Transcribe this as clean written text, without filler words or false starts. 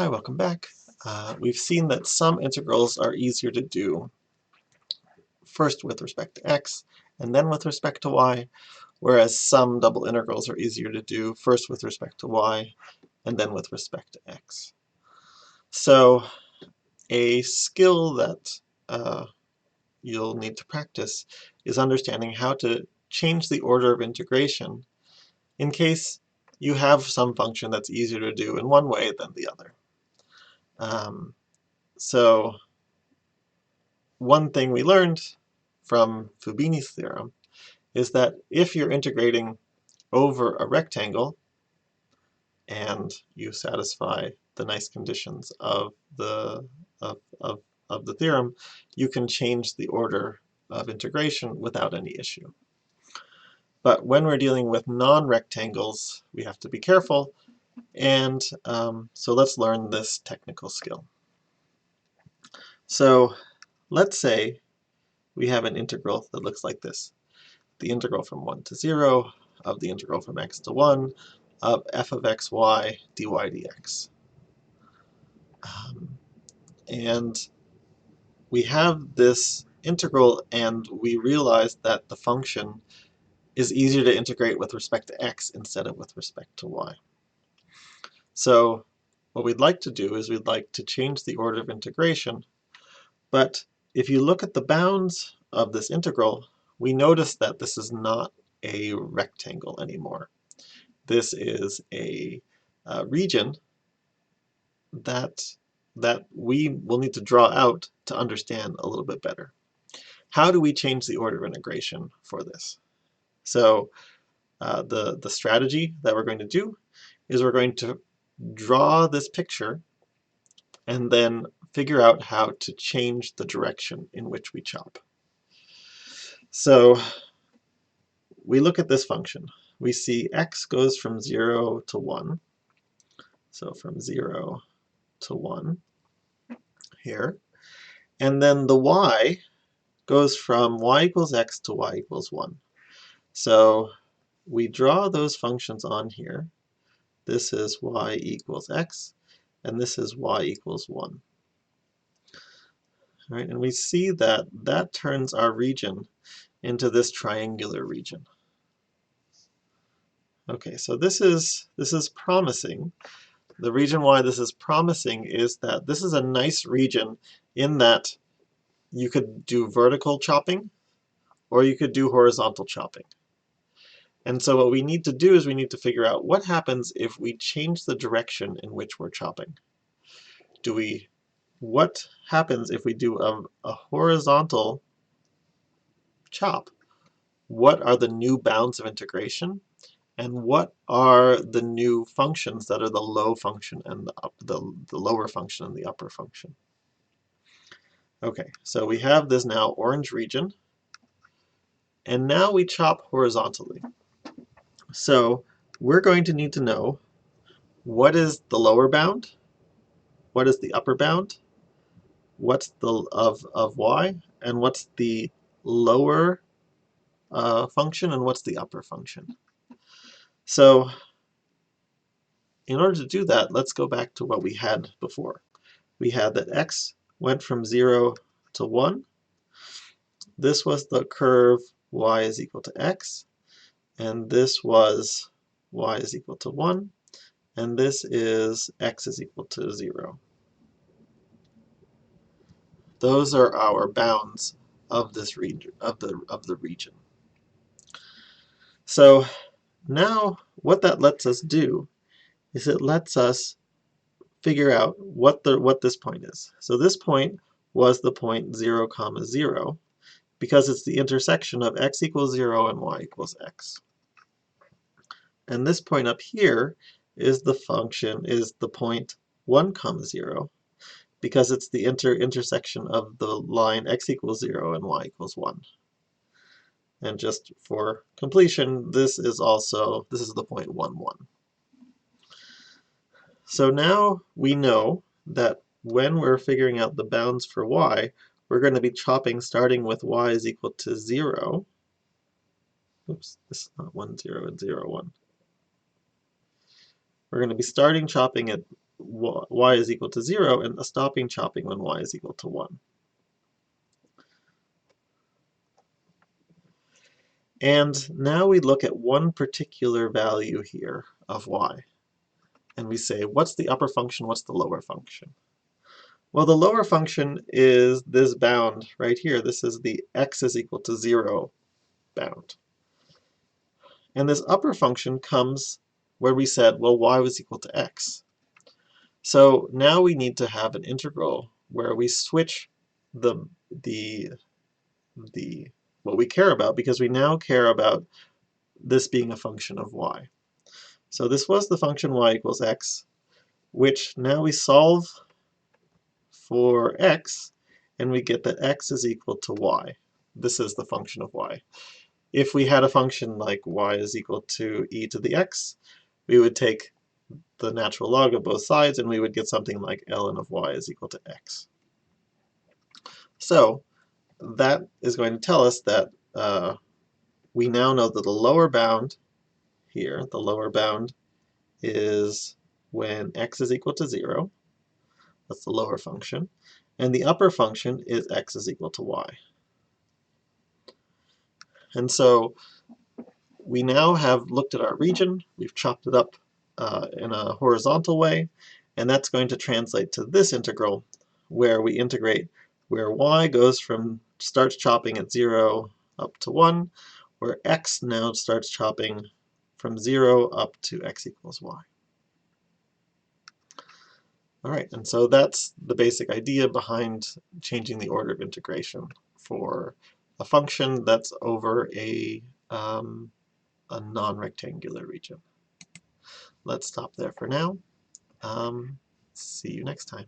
Hi, welcome back. We've seen that some integrals are easier to do first with respect to x and then with respect to y, whereas some double integrals are easier to do first with respect to y and then with respect to x. So a skill that you'll need to practice is understanding how to change the order of integration in case you have some function that's easier to do in one way than the other. So one thing we learned from Fubini's theorem is that if you're integrating over a rectangle and you satisfy the nice conditions of the of the theorem, you can change the order of integration without any issue. But when we're dealing with non-rectangles, we have to be careful, and so let's learn this technical skill. So let's say we have an integral that looks like this. The integral from 1 to 0 of the integral from x to 1 of f of xy dy dx. And we have this integral and we realize that the function is easier to integrate with respect to x instead of with respect to y. So what we'd like to do is we'd like to change the order of integration, but if you look at the bounds of this integral, we notice that this is not a rectangle anymore. This is a region that we will need to draw out to understand a little bit better. How do we change the order of integration for this? So the strategy that we're going to do is we're going to draw this picture and then figure out how to change the direction in which we chop. So we look at this function. We see x goes from 0 to 1. So from 0 to 1 here. And then the y goes from y equals x to y equals 1. So we draw those functions on here. This is y equals x, and this is y equals 1. All right, and we see that that turns our region into this triangular region. Okay, so this is promising. The reason why this is promising is that this is a nice region in that you could do vertical chopping or you could do horizontal chopping. And so what we need to do is we need to figure out what happens if we change the direction in which we're chopping. What happens if we do a horizontal chop? What are the new bounds of integration? And what are the new functions that are the low function and the lower function and the upper function? Okay, so we have this now orange region, and now we chop horizontally. So we're going to need to know what is the lower bound, what is the upper bound, what's the of y, and what's the lower function, and what's the upper function. So in order to do that, let's go back to what we had before. We had that x went from 0 to 1. This was the curve y is equal to x, and this was y is equal to 1, and this is x is equal to 0. Those are our bounds of this region, of the region. So now what that lets us do is it lets us figure out what this point is. So this point was the point 0, 0, because it's the intersection of x equals 0 and y equals x. And this point up here is the point 1, 0, because it's the intersection of the line x equals 0 and y equals 1. And just for completion, this is the point 1, 1. So now we know that when we're figuring out the bounds for y, we're going to be chopping starting with y is equal to 0. Oops, this is not 1, 0, and 0, 1. We're going to be starting chopping at y is equal to 0 and stopping chopping when y is equal to 1. And now we look at one particular value here of y, and we say, what's the upper function, what's the lower function? Well, the lower function is this bound right here. This is the x is equal to 0 bound. And this upper function comes where we said, well, y was equal to x. So now we need to have an integral where we switch the what we care about, because we now care about this being a function of y. So this was the function y equals x, which now we solve for x, and we get that x is equal to y. This is the function of y. If we had a function like y is equal to e to the x, we would take the natural log of both sides, and we would get something like ln of y is equal to x. So that is going to tell us that we now know that the lower bound here, the lower bound is when x is equal to 0. That's the lower function. And the upper function is x is equal to y. And so we now have looked at our region, we've chopped it up in a horizontal way, and that's going to translate to this integral, where we integrate where y starts chopping at 0 up to 1, where x now starts chopping from 0 up to x equals y. All right, and so that's the basic idea behind changing the order of integration for a function that's over a non-rectangular region. Let's stop there for now. See you next time.